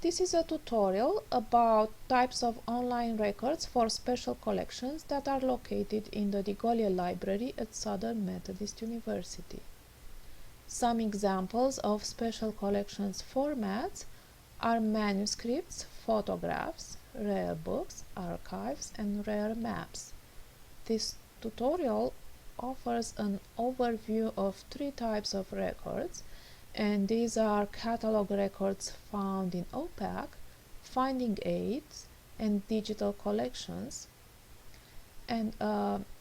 This is a tutorial about types of online records for special collections that are located in the DeGolyer Library at Southern Methodist University. Some examples of special collections formats are manuscripts, photographs, rare books, archives, and rare maps. This tutorial offers an overview of three types of records, and these are catalog records found in OPAC, finding aids, and digital collections. And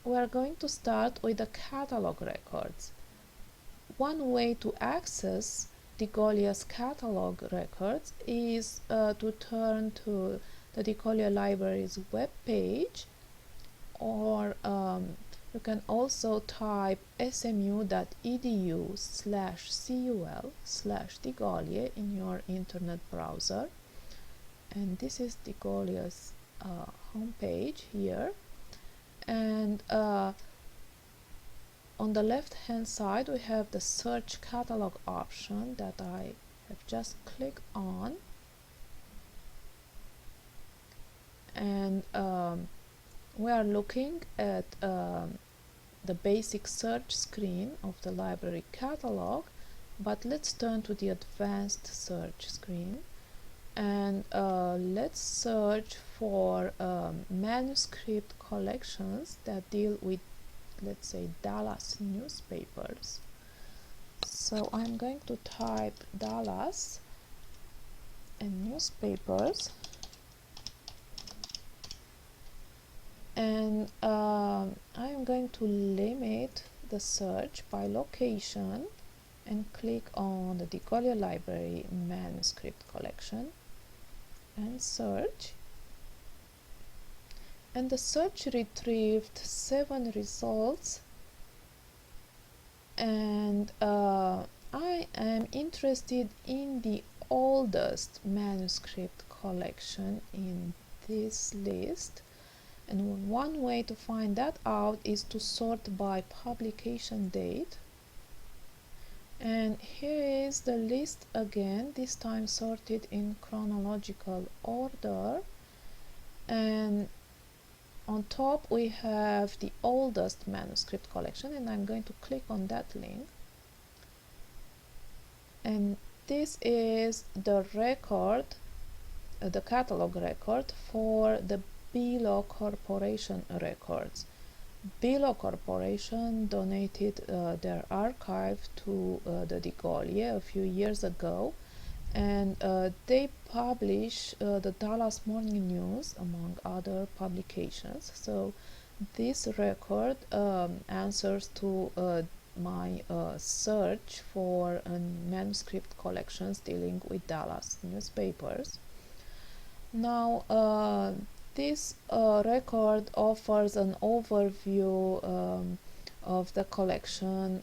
we are going to start with the catalog records. One way to access DeGolyer's catalog records is to turn to the DeGolyer Library's web page, or you can also type smu.edu/cul/DeGolyer in your internet browser, and this is DeGolyer's homepage here. And on the left hand side we have the search catalog option that I have just clicked on, and we are looking at the basic search screen of the library catalog, but let's turn to the advanced search screen, and let's search for manuscript collections that deal with, let's say, Dallas newspapers. So I'm going to type Dallas and newspapers, and I'm going to limit the search by location and click on the DeGolyer Library manuscript collection and search. And the search retrieved 7 results, and I am interested in the oldest manuscript collection in this list. And one way to find that out is to sort by publication date. And here is the list again, this time sorted in chronological order. And on top we have the oldest manuscript collection, and I'm going to click on that link. And this is the record, the catalog record for the Below Corporation records. Below Corporation donated their archive to the DeGolyer a few years ago, and they publish the Dallas Morning News among other publications. So this record answers to my search for manuscript collections dealing with Dallas newspapers. Now this record offers an overview of the collection,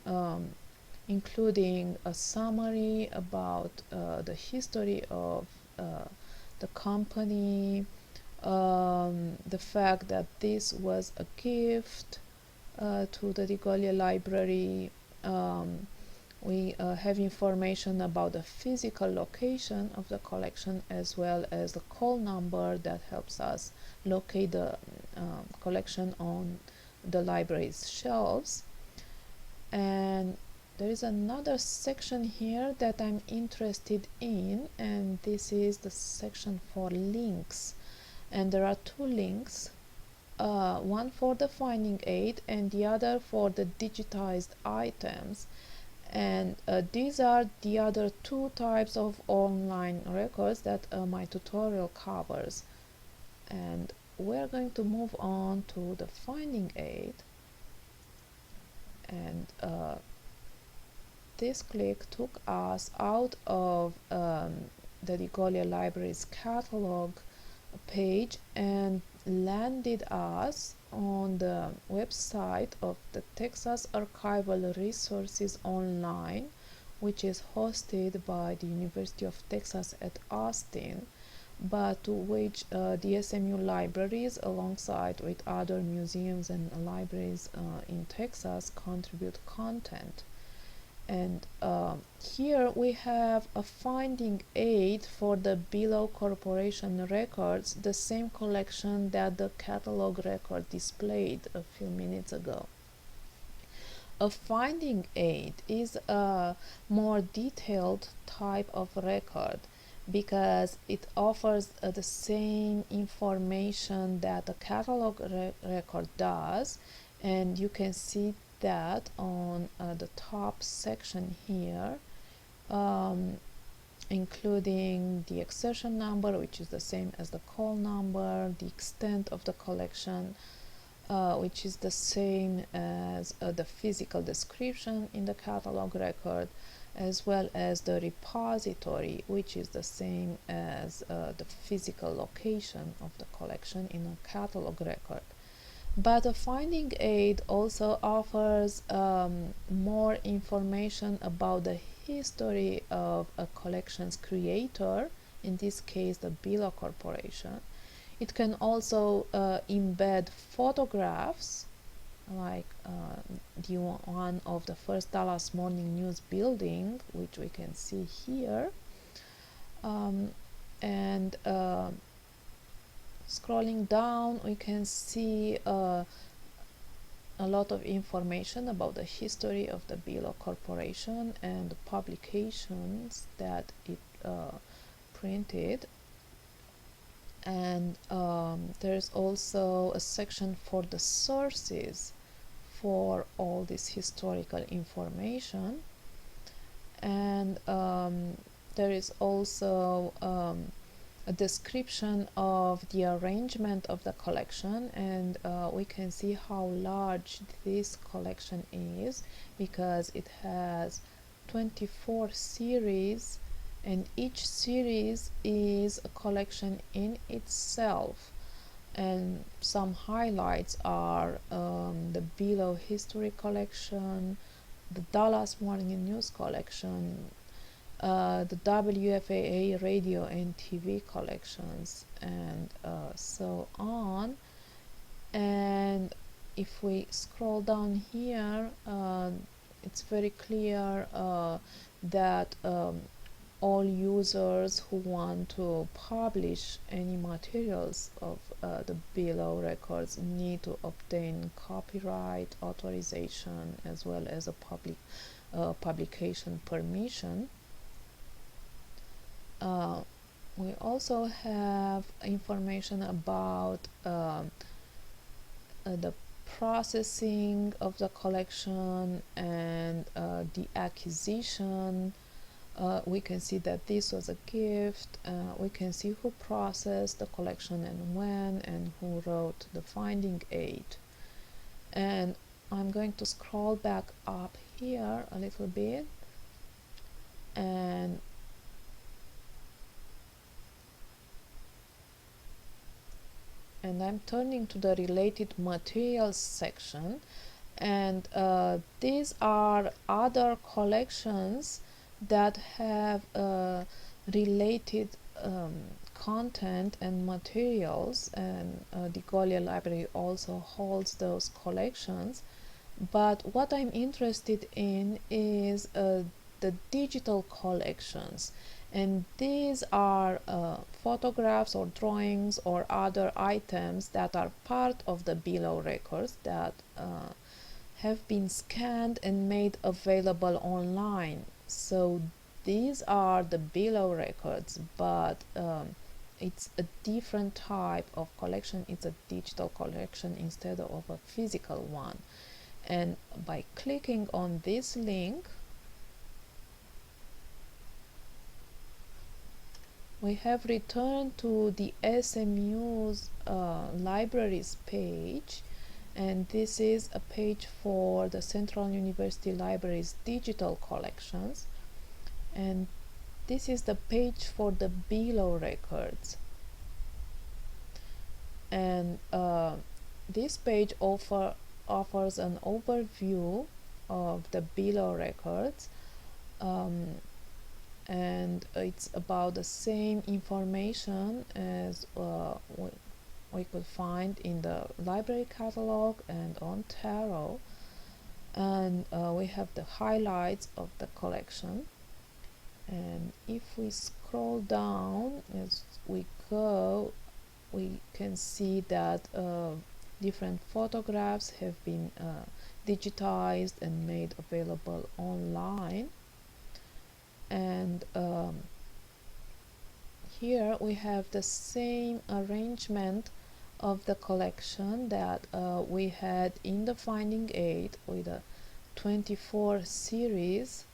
including a summary about the history of the company, the fact that this was a gift to the DeGolyer Library. We have information about the physical location of the collection, as well as the call number that helps us locate the collection on the library's shelves. And there is another section here that I'm interested in, and this is the section for links. And there are 2 links, one for the finding aid and the other for the digitized items. And these are the other 2 types of online records that my tutorial covers. And we're going to move on to the finding aid, and this click took us out of the DeGolyer Library's catalog page and landed us on the website of the Texas Archival Resources Online, which is hosted by the University of Texas at Austin, but to which the SMU libraries, alongside with other museums and libraries in Texas, contribute content. And here we have a finding aid for the Below Corporation records, the same collection that the catalog record displayed a few minutes ago. A finding aid is a more detailed type of record because it offers the same information that a catalog record does, and you can see that on the top section here, including the accession number, which is the same as the call number, the extent of the collection, which is the same as the physical description in the catalog record, as well as the repository, which is the same as the physical location of the collection in a catalog record. But a finding aid also offers more information about the history of a collection's creator, in this case the Below Corporation. It can also embed photographs, like the one of the First Dallas Morning News building, which we can see here. And scrolling down, we can see a lot of information about the history of the Below Corporation and the publications that it printed. And there's also a section for the sources for all this historical information. And there is also a description of the arrangement of the collection, and we can see how large this collection is because it has 24 series, and each series is a collection in itself. And some highlights are the Below History Collection, the Dallas Morning News Collection, the WFAA radio and TV collections, and so on. And if we scroll down here, it's very clear that all users who want to publish any materials of the Below records need to obtain copyright authorization as well as a publication permission. We also have information about the processing of the collection and the acquisition. We can see that this was a gift. We can see who processed the collection and when, and who wrote the finding aid. And I'm going to scroll back up here a little bit, and I'm turning to the related materials section, and these are other collections that have related content and materials, and the Golia Library also holds those collections. But what I'm interested in is the digital collections, and these are photographs or drawings or other items that are part of the Below records that have been scanned and made available online. So these are the Below records, but it's a different type of collection. It's a digital collection instead of a physical one. And by clicking on this link, we have returned to the SMU's libraries page, and this is a page for the Central University Library's digital collections, and this is the page for the Below records. And this page offers an overview of the Below records, and it's about the same information as we could find in the library catalog and on Tarot. and we have the highlights of the collection. And if we scroll down as we go, we can see that different photographs have been digitized and made available online. And here we have the same arrangement of the collection that we had in the Finding Aid with the 24 series.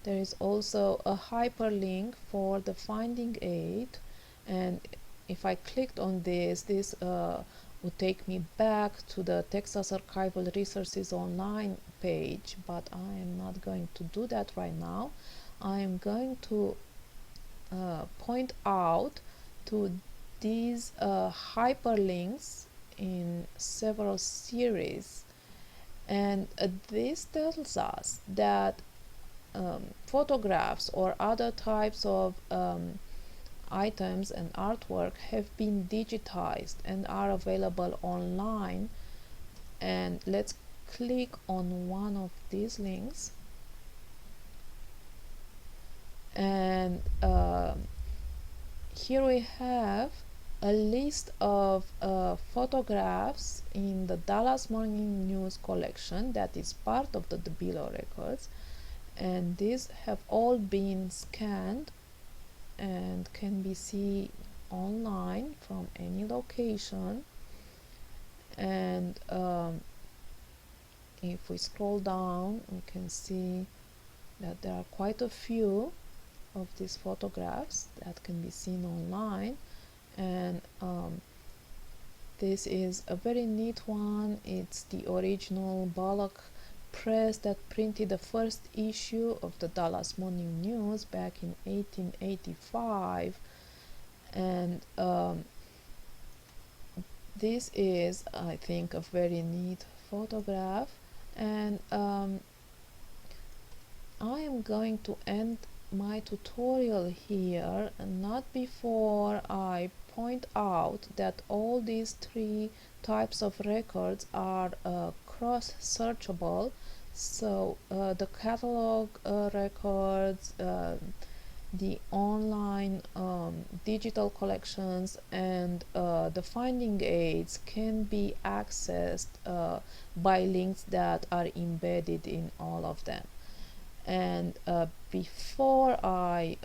There is also a hyperlink for the Finding Aid, and if I clicked on this would take me back to the Texas Archival Resources Online page, but I am not going to do that right now. I am going to point out to these hyperlinks in several series, and this tells us that photographs or other types of items and artwork have been digitized and are available online. And let's click on one of these links, and here we have a list of photographs in the Dallas Morning News collection that is part of the DeBilo records, and these have all been scanned and can be seen online from any location. And if we scroll down, we can see that there are quite a few of these photographs that can be seen online. And this is a very neat one. It's the original Bullock press that printed the first issue of the Dallas Morning News back in 1885. And this is, I think, a very neat photograph. And I am going to end my tutorial here, and not before I point out that all these three types of records are cross-searchable. So the catalog records, the online digital collections, and the Finding Aids can be accessed by links that are embedded in all of them. And before I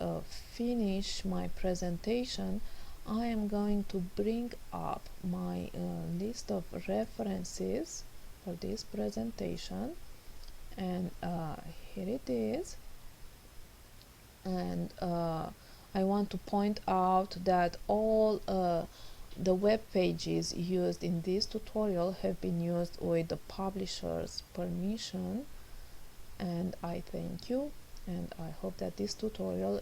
finish my presentation, I am going to bring up my list of references for this presentation, and here it is. And I want to point out that all the web pages used in this tutorial have been used with the publisher's permission. And I thank you, and I hope that this tutorial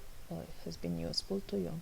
has been useful to you.